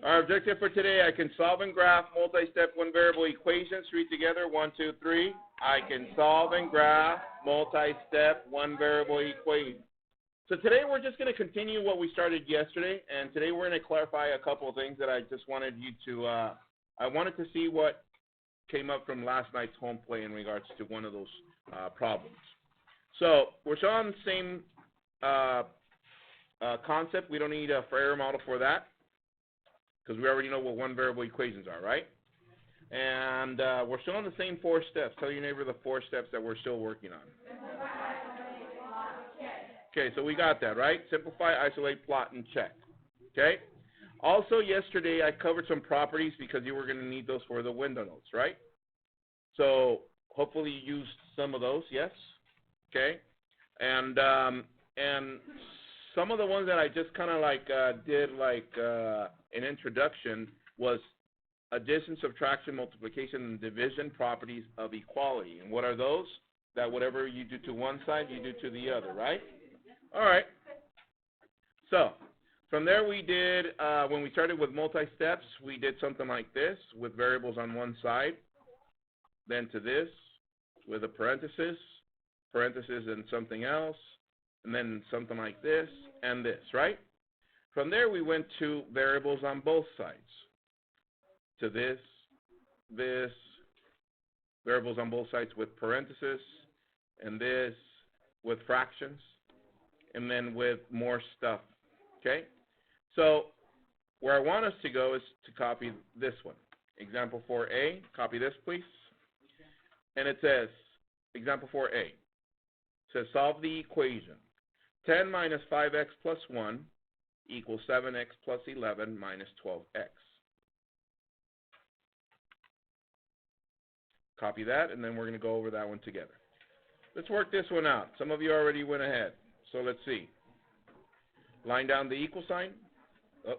Our objective for today, I can solve and graph multi-step one-variable equations. Read together, 1, 2, 3. I can solve and graph multi-step one-variable equations. So today we're just going to continue what we started yesterday, and today we're going to clarify a couple of things that I just wanted you to, I wanted to see what came up from last night's home play in regards to one of those problems. So we're still on the same concept. We don't need a Ferrier model for that because we already know what one-variable equations are, right? And we're still on the same 4 steps. Tell your neighbor the 4 steps that we're still working on. Okay, so we got that, right? Simplify, isolate, plot, and check. Okay? Also, yesterday I covered some properties because you were going to need those for the window notes, right? So hopefully you used some of those, yes? Okay? And some of the ones that I just kind of like did like an introduction was addition, subtraction, multiplication, and division properties of equality. And what are those? That whatever you do to one side, you do to the other, right? All right. So from there we did, when we started with multi-steps, we did something like this with variables on one side, then to this with a parenthesis and something else, and then something like this and this, right? From there we went to variables on both sides, to this, variables on both sides with parenthesis, and this with fractions, and then with more stuff, okay? So where I want us to go is to copy this one. Example 4A, copy this, please. And it says, example 4A, says solve the equation. 10 minus 5x plus 1 equals 7x plus 11 minus 12x. Copy that, and then we're going to go over that one together. Let's work this one out. Some of you already went ahead. So let's see. Line down the equal sign. Oh.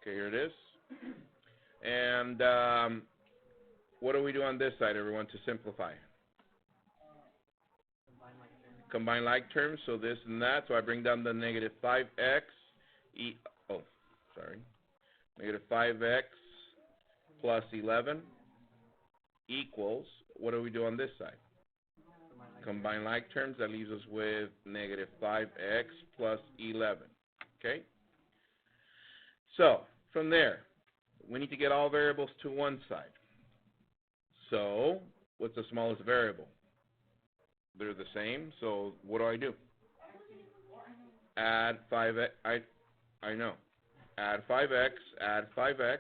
Okay, here it is. And what do we do on this side, everyone, to simplify? Combine like terms, so this and that. So I bring down the negative 5x. Negative 5x plus 11 equals, what do we do on this side? Combine like terms, that leaves us with negative 5x plus 11, okay? So, from there, we need to get all variables to one side. So, what's the smallest variable? They're the same, so what do? Add 5x, I know. Add 5x, add 5x.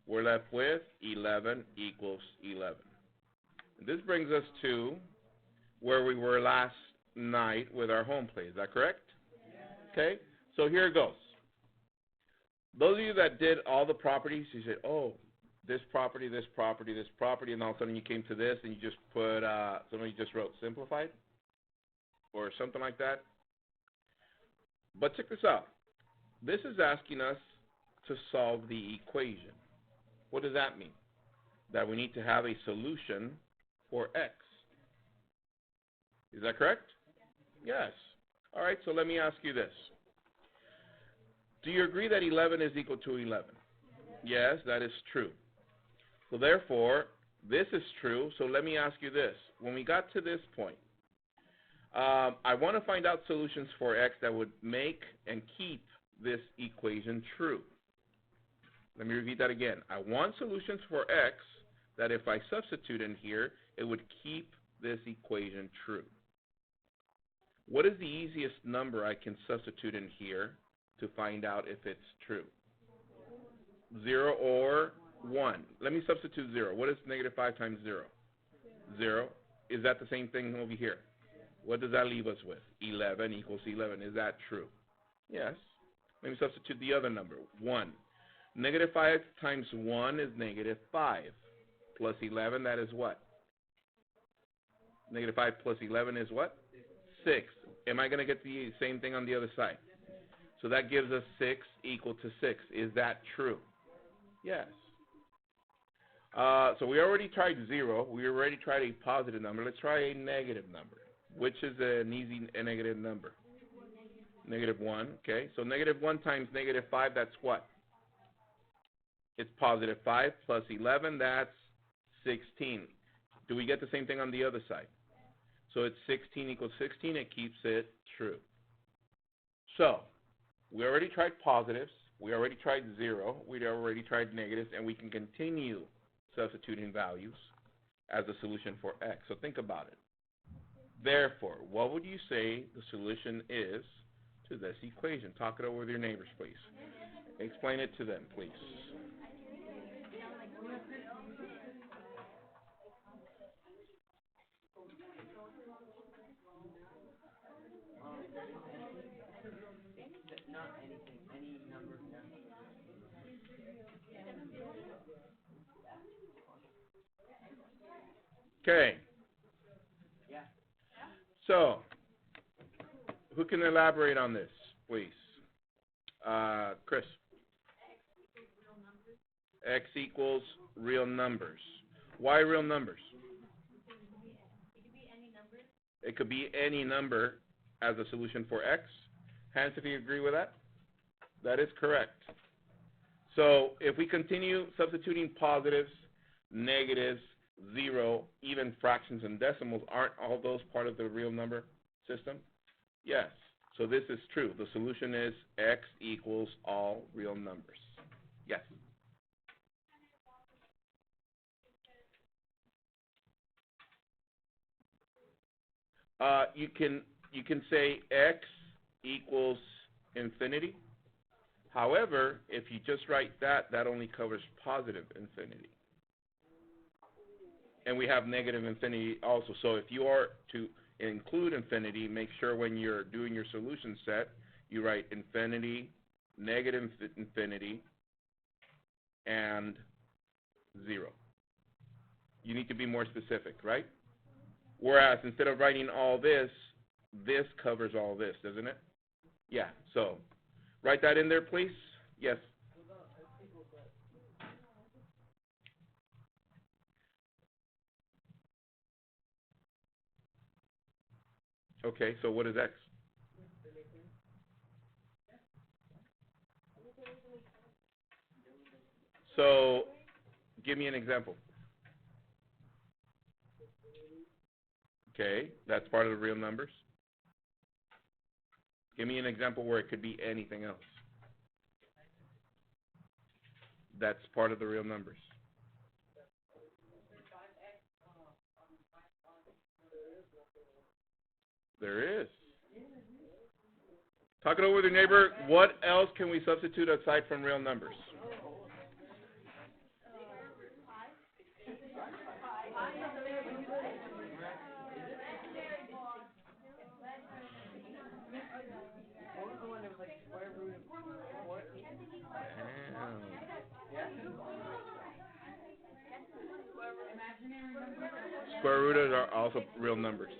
We're left with 11 equals 11. This brings us to where we were last night with our home play. Is that correct? Okay, so here it goes. Those of you that did all the properties, you said, oh, this property, this property, this property, and all of a sudden you came to this and you just put, somebody just wrote simplified or something like that. But check this out. This is asking us to solve the equation. What does that mean? That we need to have a solution for x. Is that correct? Yes. All right, so let me ask you this. Do you agree that 11 is equal to 11? Yes, that is true. So therefore, this is true, so let me ask you this. When we got to this point, I want to find out solutions for x that would make and keep this equation true. Let me repeat that again. I want solutions for x that if I substitute in here, it would keep this equation true. What is the easiest number I can substitute in here to find out if it's true? 0 or 1. Let me substitute 0. What is negative 5 times 0? 0. Is that the same thing over here? What does that leave us with? 11 equals 11. Is that true? Yes. Let me substitute the other number, 1. Negative 5 times 1 is negative 5. Plus 11, that is what? Negative 5 plus 11 is what? 6. Am I going to get the same thing on the other side? So that gives us 6 equal to 6. Is that true? Yes. So we already tried 0. We already tried a positive number. Let's try a negative number. Which is an easy negative number? Negative 1, okay. So negative 1 times negative 5, that's what? It's positive 5 plus 11, that's 16. Do we get the same thing on the other side? So it's 16 equals 16. It keeps it true. So we already tried positives. We already tried 0. We already tried negatives. And we can continue substituting values as a solution for x. So think about it. Therefore, what would you say the solution is to this equation? Talk it over with your neighbors, please. Explain it to them, please. Okay. So, who can elaborate on this, please? Chris. X equals real numbers. Why real numbers? It could be any number as a solution for x. Hans, if you agree with that? That is correct. So if we continue substituting positives, negatives, 0, even fractions and decimals, aren't all those part of the real number system? Yes. So this is true. The solution is x equals all real numbers. Yes. You can say x equals infinity. However, if you just write that, that only covers positive infinity. And we have negative infinity also. So if you are to include infinity, make sure when you're doing your solution set, you write infinity, negative infinity, and 0. You need to be more specific, right? Whereas instead of writing all this, this covers all this, doesn't it? Yeah, so write that in there, please. Yes. Okay, so what is x? So give me an example. Okay, that's part of the real numbers. Give me an example where it could be anything else. That's part of the real numbers. There is. Talk it over with your neighbor. What else can we substitute aside from real numbers? Square rooters are also real numbers.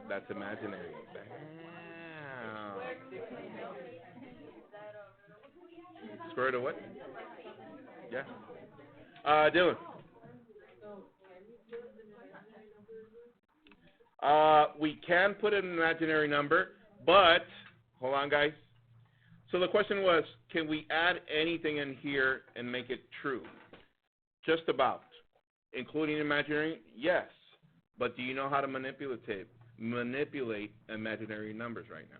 That's imaginary. Damn. Square root of what? Yeah. Dylan. We can put an imaginary number, but hold on, guys. So the question was, can we add anything in here and make it true? Just about. Including imaginary? Yes. But do you know how to manipulate imaginary numbers right now?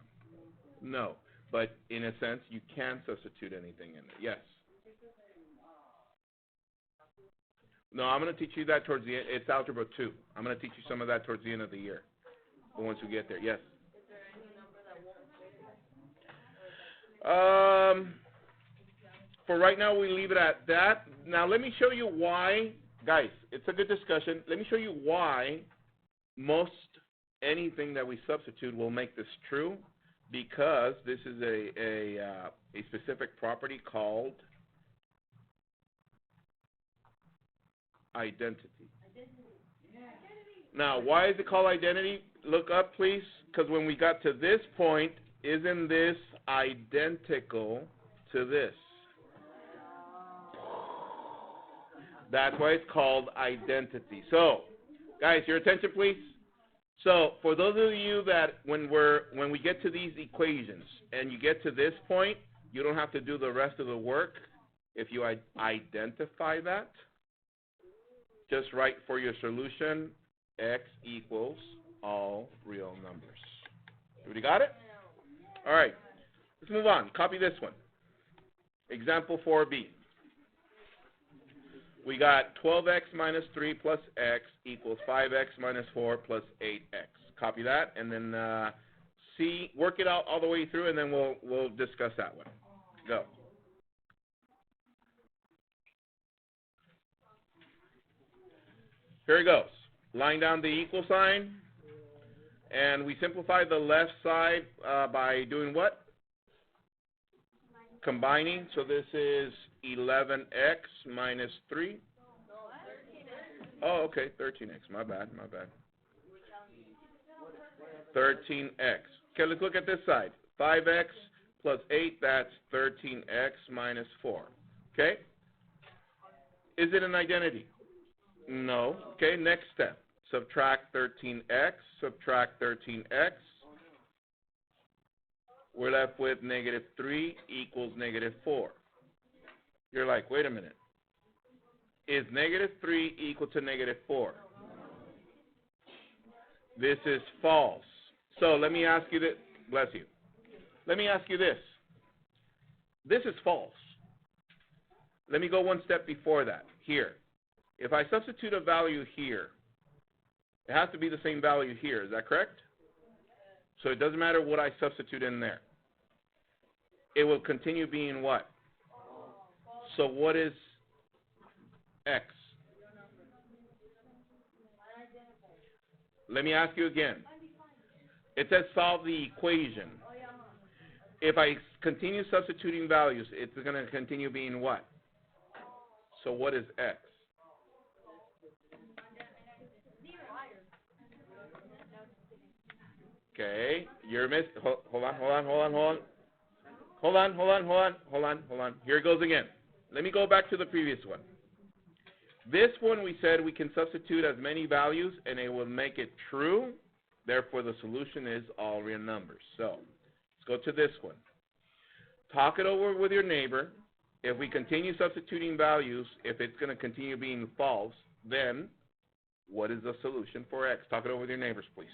No. But in a sense, you can substitute anything in it. Yes. No, I'm going to teach you that towards the end. It's Algebra 2. I'm going to teach you some of that towards the end of the year. But once we get there, yes. For right now, we leave it at that. Now, let me show you why, guys, it's a good discussion. Let me show you why most anything that we substitute will make this true, because this is a specific property called identity. Now, why is it called identity? Look up, please, because when we got to this point, isn't this identical to this? That's why it's called identity. So, guys, your attention, please. So, for those of you that when we get to these equations and you get to this point, you don't have to do the rest of the work. If you identify that, just write for your solution, x equals all real numbers. Everybody got it? All right. Let's move on. Copy this one. Example 4b. We got 12x minus 3 plus x equals 5x minus 4 plus 8x. Copy that, and then work it out all the way through, and then we'll discuss that one. Go. Here it goes. Line down the equal sign, and we simplify the left side by doing what? Combining. So this is 11x minus 3. Oh, okay, 13x. My bad. 13x. Okay, let's look at this side. 5x plus 8, that's 13x minus 4. Okay? Is it an identity? No. Okay, next step. Subtract 13x, subtract 13x. We're left with negative 3 equals negative 4. You're like, wait a minute. Is negative 3 equal to negative 4? This is false. So let me ask you this. Bless you. Let me ask you this. This is false. Let me go one step before that. Here. If I substitute a value here, it has to be the same value here. Is that correct? So it doesn't matter what I substitute in there. It will continue being what? So what is x? Let me ask you again. It says solve the equation. If I continue substituting values, it's going to continue being what? So what is x? Okay, you're hold on. Here it goes again. Let me go back to the previous one. This one we said we can substitute as many values and it will make it true. Therefore, the solution is all real numbers. So, let's go to this one. Talk it over with your neighbor. If we continue substituting values, if it's going to continue being false, then what is the solution for x? Talk it over with your neighbors, please.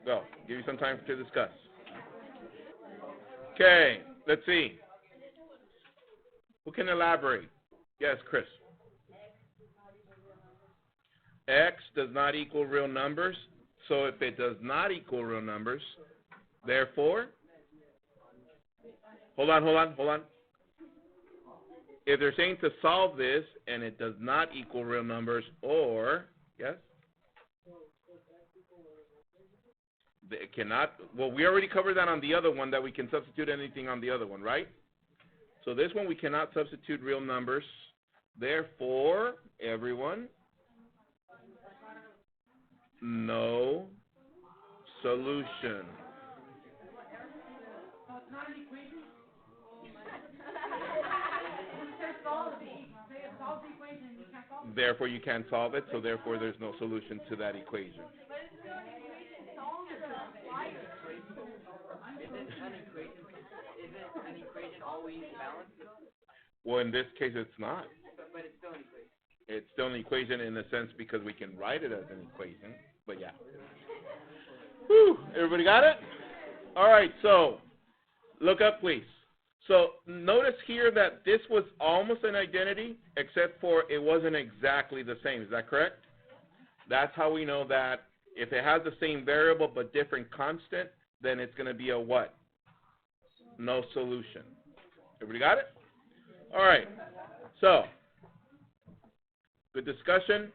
Go. Give you some time to discuss. Okay, let's see. Who can elaborate? Yes, Chris. X does not equal real numbers. So if it does not equal real numbers, therefore, hold on. If they're saying to solve this and it does not equal real numbers, or, yes? It cannot, well, we already covered that on the other one, that we can substitute anything on the other one, right? So this one we cannot substitute real numbers. Therefore, everyone, no solution. Therefore, you can't solve it, so therefore there's no solution to that equation. Isn't an equation always balanced? Well, in this case, it's not. But it's still an equation. It's still an equation in a sense because we can write it as an equation, but yeah. Whew, everybody got it? All right, so look up, please. So notice here that this was almost an identity, except for it wasn't exactly the same. Is that correct? That's how we know that if it has the same variable but different constant, then it's going to be a what? No solution. Everybody got it? All right. So, good discussion.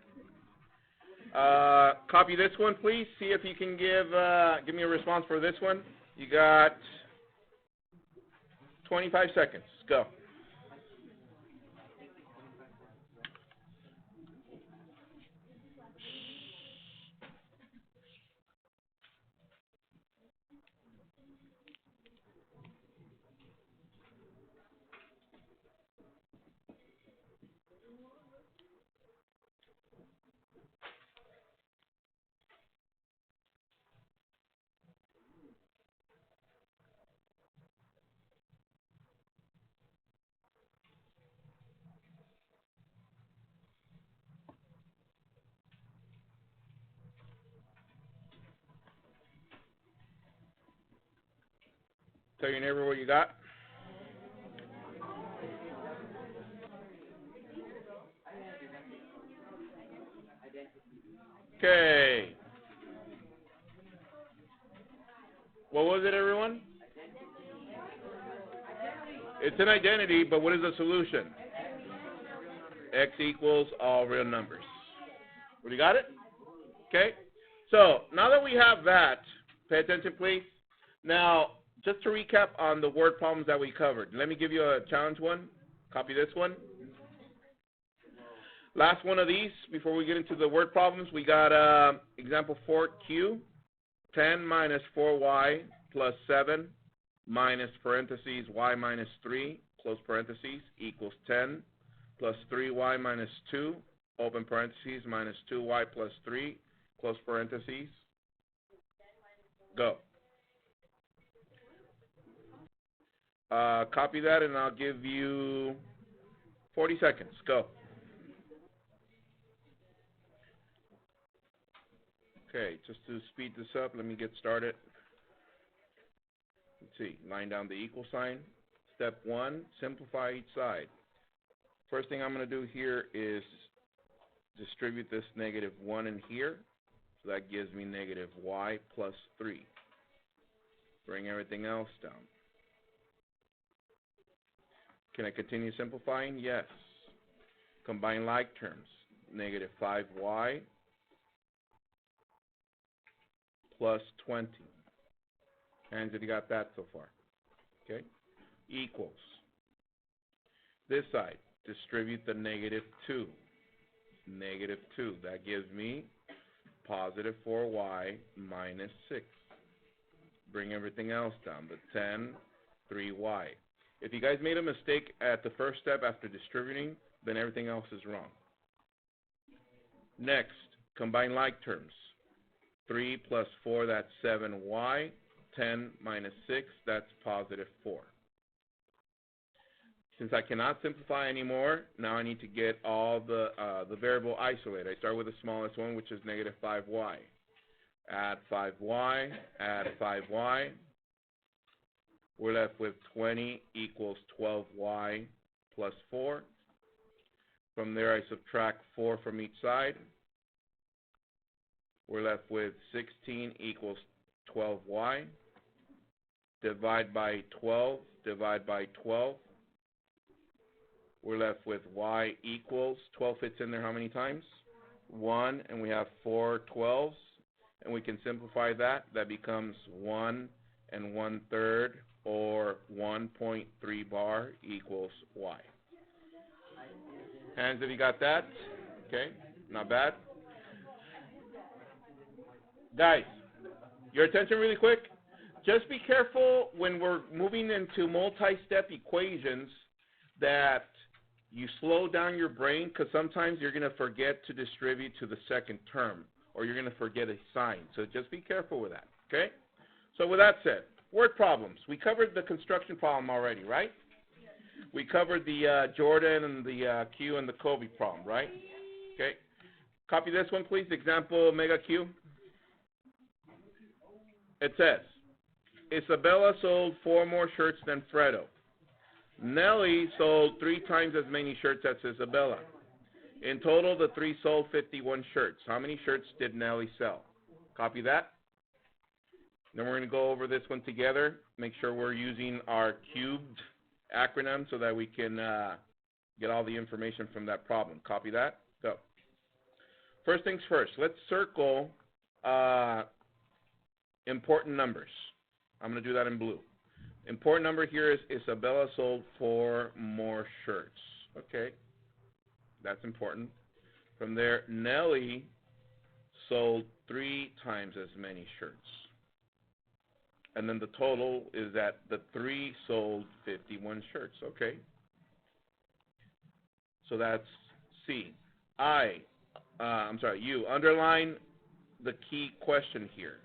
Copy this one, please. See if you can give me a response for this one. You got 25 seconds. Go. Tell your neighbor what you got. Okay. What was it, everyone? It's an identity, but what is the solution? X equals all real numbers. What, you got it? Okay. So now that we have that, pay attention, please. Now, just to recap on the word problems that we covered, let me give you a challenge one. Copy this one. Last one of these, before we get into the word problems, we got example 4Q, 10 minus 4y plus 7 minus parentheses y minus 3, close parentheses, equals 10 plus 3y minus 2, open parentheses, minus 2y plus 3, close parentheses. Go. Copy that, and I'll give you 40 seconds. Go. Okay, just to speed this up, let me get started. Let's see, line down the equal sign. Step 1, simplify each side. First thing I'm going to do here is distribute this negative 1 in here. So that gives me negative y plus 3. Bring everything else down. Can I continue simplifying? Yes. Combine like terms. Negative 5y plus 20. Hands if you got that so far. Okay? Equals. This side, distribute the negative 2. Negative 2. That gives me positive 4y minus 6. Bring everything else down. The 10, 3y. If you guys made a mistake at the first step after distributing, then everything else is wrong. Next, combine like terms. 3 plus 4, that's 7y. 10 minus 6, that's positive 4. Since I cannot simplify anymore, now I need to get all the variable isolated. I start with the smallest one, which is negative 5y. Add 5y, add 5y. We're left with 20 equals 12y plus 4. From there, I subtract 4 from each side. We're left with 16 equals 12y. Divide by 12, divide by 12. We're left with y equals, 12 fits in there how many times? 1, and we have 4 12s. And we can simplify that. That becomes 1 1/3, or 1.3 bar equals y. Hands if you got that. Okay, not bad. Guys, your attention really quick. Just be careful when we're moving into multi-step equations that you slow down your brain, because sometimes you're going to forget to distribute to the second term, or you're going to forget a sign. So just be careful with that, okay? So with that said, word problems. We covered the construction problem already, right? We covered the Jordan and the Q and the Kobe problem, right? Okay. Copy this one, please. Example, mega Q. It says, Isabella sold 4 more shirts than Fredo. Nellie sold 3 times as many shirts as Isabella. In total, the 3 sold 51 shirts. How many shirts did Nellie sell? Copy that. Then we're going to go over this one together. Make sure we're using our cubed acronym so that we can get all the information from that problem. Copy that. Go. First things first. Let's circle important numbers. I'm going to do that in blue. Important number here is Isabella sold 4 more shirts. Okay. That's important. From there, Nellie sold 3 times as many shirts. And then the total is that the 3 sold 51 shirts. Okay. So that's C. You underline the key question here.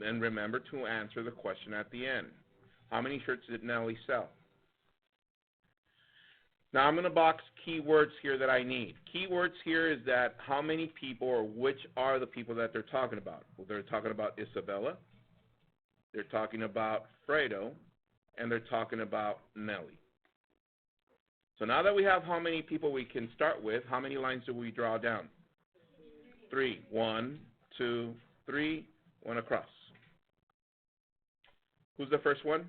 And remember to answer the question at the end. How many shirts did Nellie sell? Now I'm going to box keywords here that I need. Keywords here is that how many people, or which are the people that they're talking about. Well, they're talking about Isabella. They're talking about Fredo. and they're talking about Nellie. So now that we have how many people we can start with, how many lines do we draw down? 3. 1, 2, 3, 1 across. Who's the first one?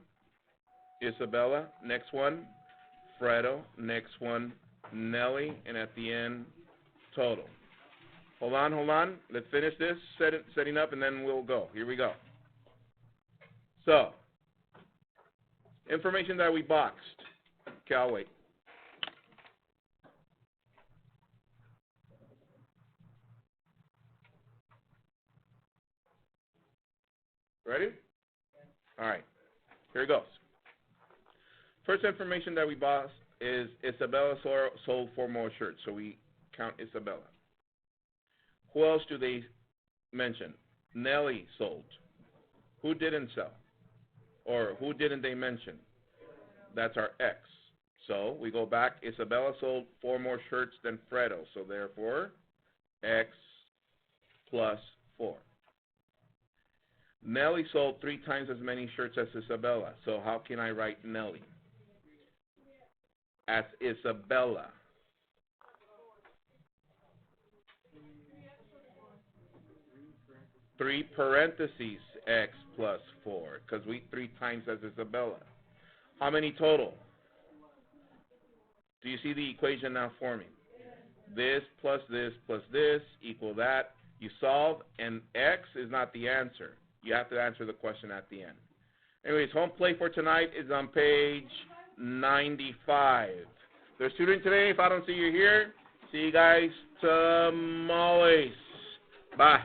Isabella. Next one, Fredo. Next one, Nellie. And at the end, total. Hold on. Let's finish this, setting up, and then we'll go. Here we go. So, information that we boxed. Okay, I'll wait. Ready? All right. Here it goes. First information that we boxed is Isabella sold 4 more shirts, so we count Isabella. Who else do they mention? Nellie sold. Who didn't sell? Or who didn't they mention? That's our X. So we go back. Isabella sold 4 more shirts than Fredo, so therefore X plus 4. Nellie sold 3 times as many shirts as Isabella, so how can I write Nellie? As Isabella. Three parentheses X plus 4, because we 3 times as Isabella. How many total? Do you see the equation now forming? This plus this plus this equal that. You solve, and X is not the answer. You have to answer the question at the end. Anyways, home plate for tonight is on page 95. There's student today. If I don't see you here, see you guys tomorrow. Bye.